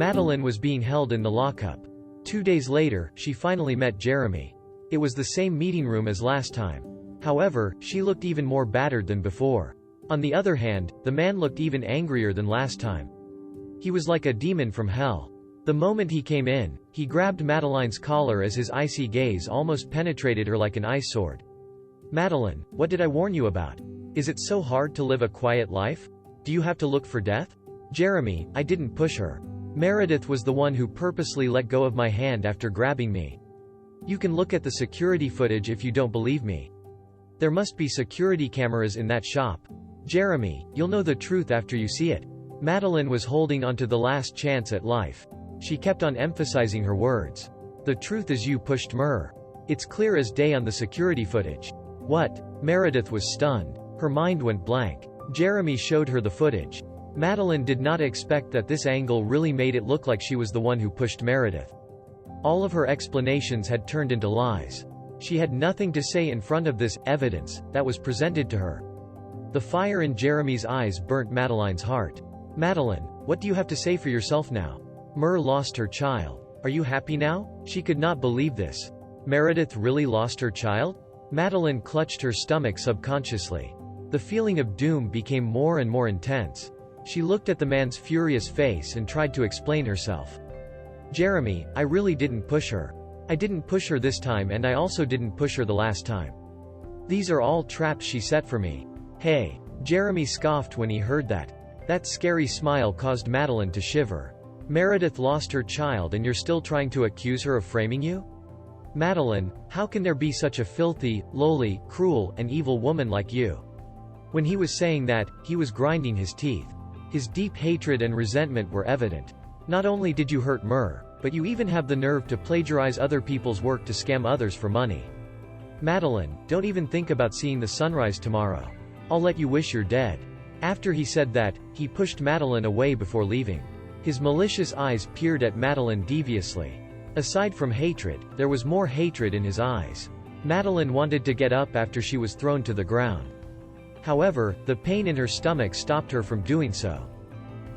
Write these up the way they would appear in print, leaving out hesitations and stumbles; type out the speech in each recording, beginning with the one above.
Madeline was being held in the lockup. 2 days later, she finally met Jeremy. It was the same meeting room as last time. However, she looked even more battered than before. On the other hand, the man looked even angrier than last time. He was like a demon from hell. The moment he came in, he grabbed Madeline's collar as his icy gaze almost penetrated her like an ice sword. "Madeline, what did I warn you about? Is it so hard to live a quiet life? Do you have to look for death?" "Jeremy, I didn't push her. Meredith was the one who purposely let go of my hand after grabbing me. You can look at the security footage if you don't believe me. There must be security cameras in that shop. Jeremy, you'll know the truth after you see it." Madeline was holding onto the last chance at life. She kept on emphasizing her words. "The truth is you pushed Mer. It's clear as day on the security footage." "What?" Meredith was stunned. Her mind went blank. Jeremy showed her the footage. Madeline did not expect that this angle really made it look like she was the one who pushed Meredith. All of her explanations had turned into lies. She had nothing to say in front of this evidence that was presented to her. The fire in Jeremy's eyes burnt Madeline's heart. "Madeline, what do you have to say for yourself now? Mer lost her child. Are you happy now?" She could not believe this. Meredith really lost her child? Madeline clutched her stomach subconsciously. The feeling of doom became more and more intense. She looked at the man's furious face and tried to explain herself. "Jeremy, I really didn't push her. I didn't push her this time, and I also didn't push her the last time. These are all traps she set for me." "Hey." Jeremy scoffed when he heard that. That scary smile caused Madeline to shiver. "Meredith lost her child and you're still trying to accuse her of framing you? Madeline, how can there be such a filthy, lowly, cruel, and evil woman like you?" When he was saying that, he was grinding his teeth. His deep hatred and resentment were evident. "Not only did you hurt Mer, but you even have the nerve to plagiarize other people's work to scam others for money. Madeline, don't even think about seeing the sunrise tomorrow. I'll let you wish you're dead." After he said that, he pushed Madeline away before leaving. His malicious eyes peered at Madeline deviously. Aside from hatred, there was more hatred in his eyes. Madeline wanted to get up after she was thrown to the ground. However, the pain in her stomach stopped her from doing so.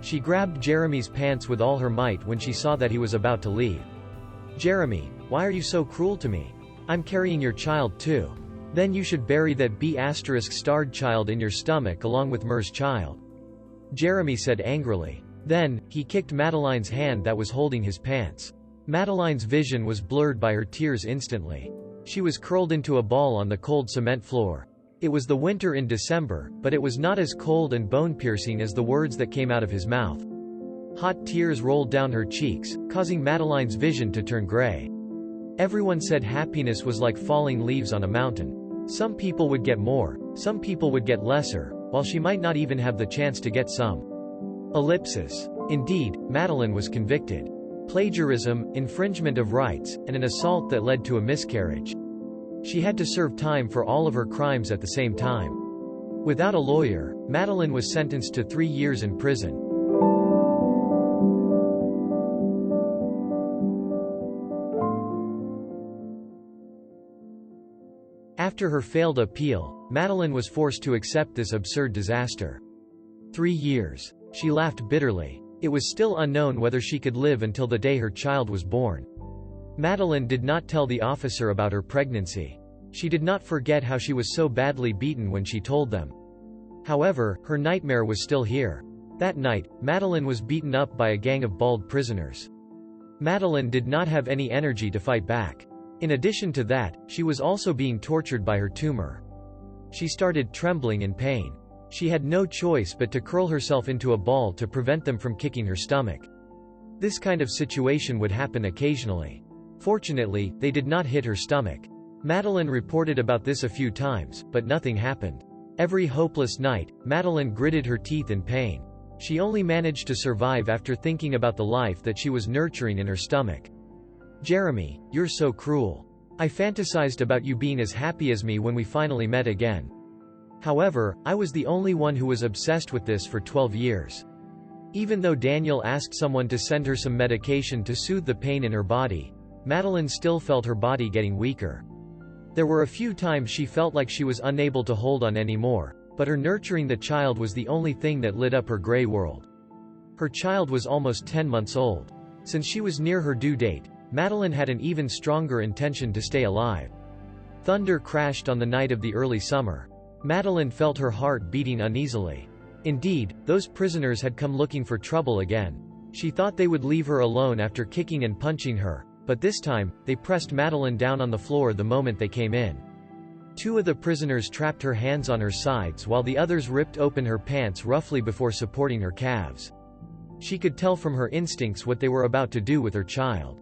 She grabbed Jeremy's pants with all her might when she saw that he was about to leave. "Jeremy, why are you so cruel to me? I'm carrying your child too. Then you should bury that B***starred child in your stomach along with Mer's child," Jeremy said angrily. Then, he kicked Madeline's hand that was holding his pants. Madeline's vision was blurred by her tears instantly. She was curled into a ball on the cold cement floor. It was the winter in December, but it was not as cold and bone-piercing as the words that came out of his mouth. Hot tears rolled down her cheeks, causing Madeline's vision to turn gray. Everyone said happiness was like falling leaves on a mountain. Some people would get more, some people would get lesser, while she might not even have the chance to get some. Ellipsis. Indeed, Madeline was convicted. Plagiarism, infringement of rights, and an assault that led to a miscarriage. She had to serve time for all of her crimes at the same time. Without a lawyer, Madeline was sentenced to 3 years in prison. After her failed appeal, Madeline was forced to accept this absurd disaster. 3 years. She laughed bitterly. It was still unknown whether she could live until the day her child was born. Madeline did not tell the officer about her pregnancy. She did not forget how she was so badly beaten when she told them. However, her nightmare was still here. That night, Madeline was beaten up by a gang of bald prisoners. Madeline did not have any energy to fight back. In addition to that, she was also being tortured by her tumor. She started trembling in pain. She had no choice but to curl herself into a ball to prevent them from kicking her stomach. This kind of situation would happen occasionally. Fortunately, they did not hit her stomach. Madeline reported about this a few times, but nothing happened. Every hopeless night, Madeline gritted her teeth in pain. She only managed to survive after thinking about the life that she was nurturing in her stomach. "Jeremy, you're so cruel. I fantasized about you being as happy as me when we finally met again. However, I was the only one who was obsessed with this for 12 years. Even though Daniel asked someone to send her some medication to soothe the pain in her body, Madeline still felt her body getting weaker. There were a few times she felt like she was unable to hold on anymore, but her nurturing the child was the only thing that lit up her gray world. Her child was almost 10 months old. Since she was near her due date, Madeline had an even stronger intention to stay alive. Thunder crashed on the night of the early summer. Madeline felt her heart beating uneasily. Indeed, those prisoners had come looking for trouble again. She thought they would leave her alone after kicking and punching her, but this time, they pressed Madeline down on the floor the moment they came in. 2 of the prisoners trapped her hands on her sides while the others ripped open her pants roughly before supporting her calves. She could tell from her instincts what they were about to do with her child.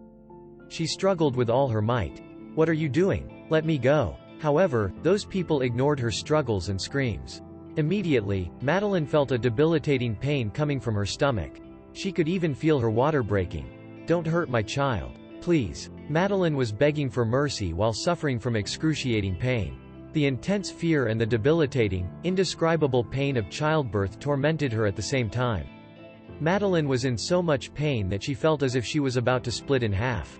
She struggled with all her might. "What are you doing? Let me go." However, those people ignored her struggles and screams. Immediately, Madeline felt a debilitating pain coming from her stomach. She could even feel her water breaking. "Don't hurt my child. Please." Madeline was begging for mercy while suffering from excruciating pain. The intense fear and the debilitating, indescribable pain of childbirth tormented her at the same time. Madeline was in so much pain that she felt as if she was about to split in half.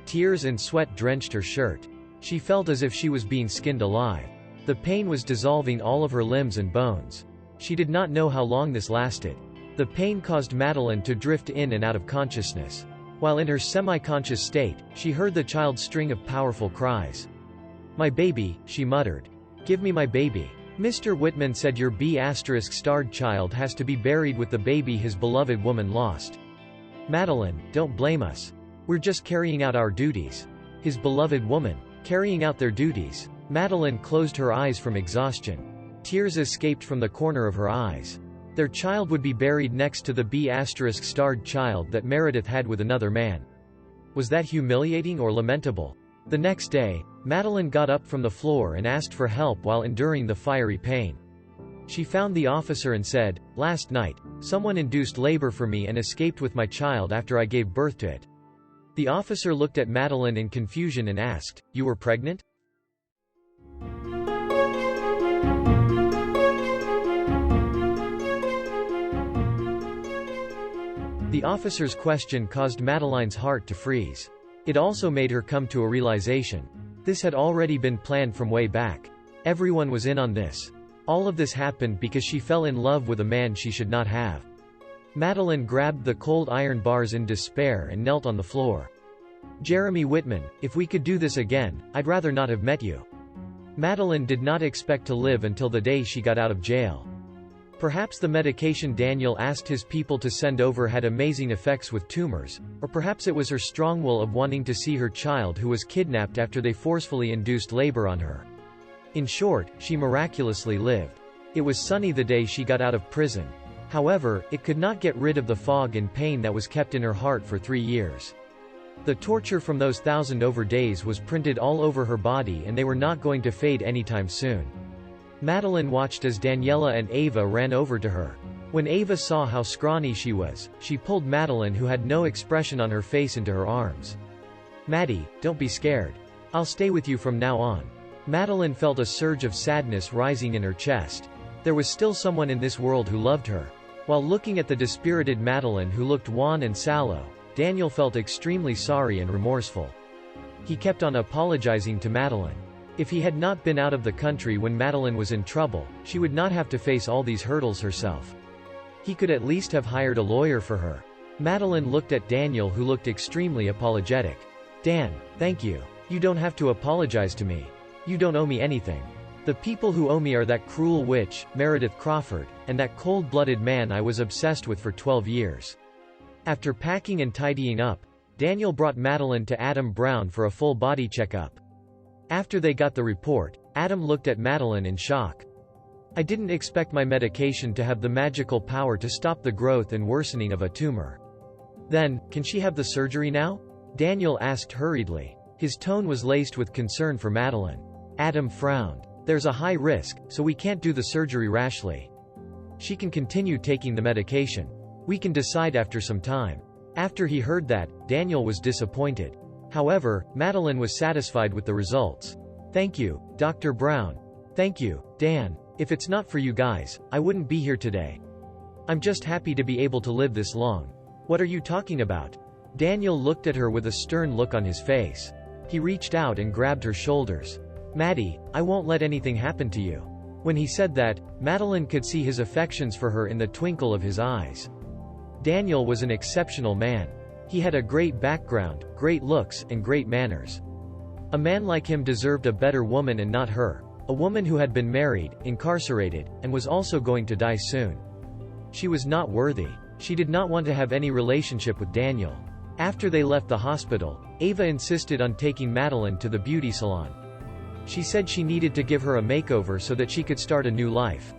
Tears and sweat drenched her shirt. She felt as if she was being skinned alive. The pain was dissolving all of her limbs and bones. She did not know how long this lasted. The pain caused Madeline to drift in and out of consciousnness. While in her semi-conscious state, she heard the child's string of powerful cries. "My baby," she muttered. "Give me my baby." Mr. Whitman said your B***-starred child has to be buried with the baby his beloved woman lost. Madeline, don't blame us. We're just carrying out our duties. His beloved woman. Carrying out their duties. Madeline closed her eyes from exhaustion. Tears escaped from the corner of her eyes. Their child would be buried next to the B***-starred child that Meredith had with another man. Was that humiliating or lamentable? The next day, Madeline got up from the floor and asked for help while enduring the fiery pain. She found the officer and said, "Last night, someone induced labor for me and escaped with my child after I gave birth to it." The officer looked at Madeline in confusion and asked, "You were pregnant?" The officer's question caused Madeline's heart to freeze. It also made her come to a realization. This had already been planned from way back. Everyone was in on this. All of this happened because she fell in love with a man she should not have. Madeline grabbed the cold iron bars in despair and knelt on the floor. "Jeremy Whitman, if we could do this again, I'd rather not have met you." Madeline did not expect to live until the day she got out of jail. Perhaps the medication Daniel asked his people to send over had amazing effects with tumors, or perhaps it was her strong will of wanting to see her child who was kidnapped after they forcefully induced labor on her. In short, she miraculously lived. It was sunny the day she got out of prison. However, it could not get rid of the fog and pain that was kept in her heart for 3 years. The torture from those 1,000 days was printed all over her body and they were not going to fade anytime soon. Madeline watched as Daniela and Ava ran over to her. When Ava saw how scrawny she was, she pulled Madeline, who had no expression on her face, into her arms. "Maddie, don't be scared. I'll stay with you from now on." Madeline felt a surge of sadness rising in her chest. There was still someone in this world who loved her. While looking at the dispirited Madeline who looked wan and sallow, Daniel felt extremely sorry and remorseful. He kept on apologizing to Madeline. If he had not been out of the country when Madeline was in trouble, she would not have to face all these hurdles herself. He could at least have hired a lawyer for her. Madeline looked at Daniel, who looked extremely apologetic. "Dan, thank you. You don't have to apologize to me. You don't owe me anything. The people who owe me are that cruel witch, Meredith Crawford, and that cold-blooded man I was obsessed with for 12 years. After packing and tidying up, Daniel brought Madeline to Adam Brown for a full body checkup. After they got the report, Adam looked at Madeline in shock. "I didn't expect my medication to have the magical power to stop the growth and worsening of a tumor." "Then, can she have the surgery now?" Daniel asked hurriedly. His tone was laced with concern for Madeline. Adam frowned. "There's a high risk, so we can't do the surgery rashly. She can continue taking the medication. We can decide after some time." After he heard that, Daniel was disappointed. However, Madeline was satisfied with the results. "Thank you, Dr. Brown. Thank you, Dan. If it's not for you guys, I wouldn't be here today. I'm just happy to be able to live this long." "What are you talking about?" Daniel looked at her with a stern look on his face. He reached out and grabbed her shoulders. "Maddie, I won't let anything happen to you." When he said that, Madeline could see his affections for her in the twinkle of his eyes. Daniel was an exceptional man. He had a great background, great looks, and great manners. A man like him deserved a better woman and not her. A woman who had been married, incarcerated, and was also going to die soon. She was not worthy. She did not want to have any relationship with Daniel. After they left the hospital, Ava insisted on taking Madeline to the beauty salon. She said she needed to give her a makeover so that she could start a new life.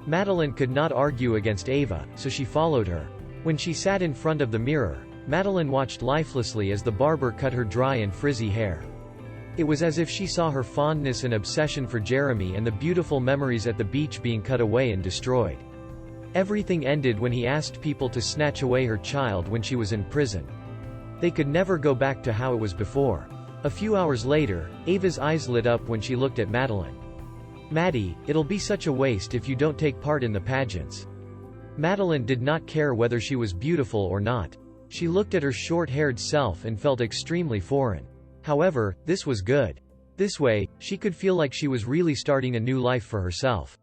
Madeline could not argue against Ava, so she followed her. When she sat in front of the mirror, Madeline watched lifelessly as the barber cut her dry and frizzy hair. It was as if she saw her fondness and obsession for Jeremy and the beautiful memories at the beach being cut away and destroyed. Everything ended when he asked people to snatch away her child when she was in prison. They could never go back to how it was before. A few hours later, Ava's eyes lit up when she looked at Madeline. "Maddie, it'll be such a waste if you don't take part in the pageants." Madeline did not care whether she was beautiful or not. She looked at her short-haired self and felt extremely foreign. However, this was good. This way, she could feel like she was really starting a new life for herself.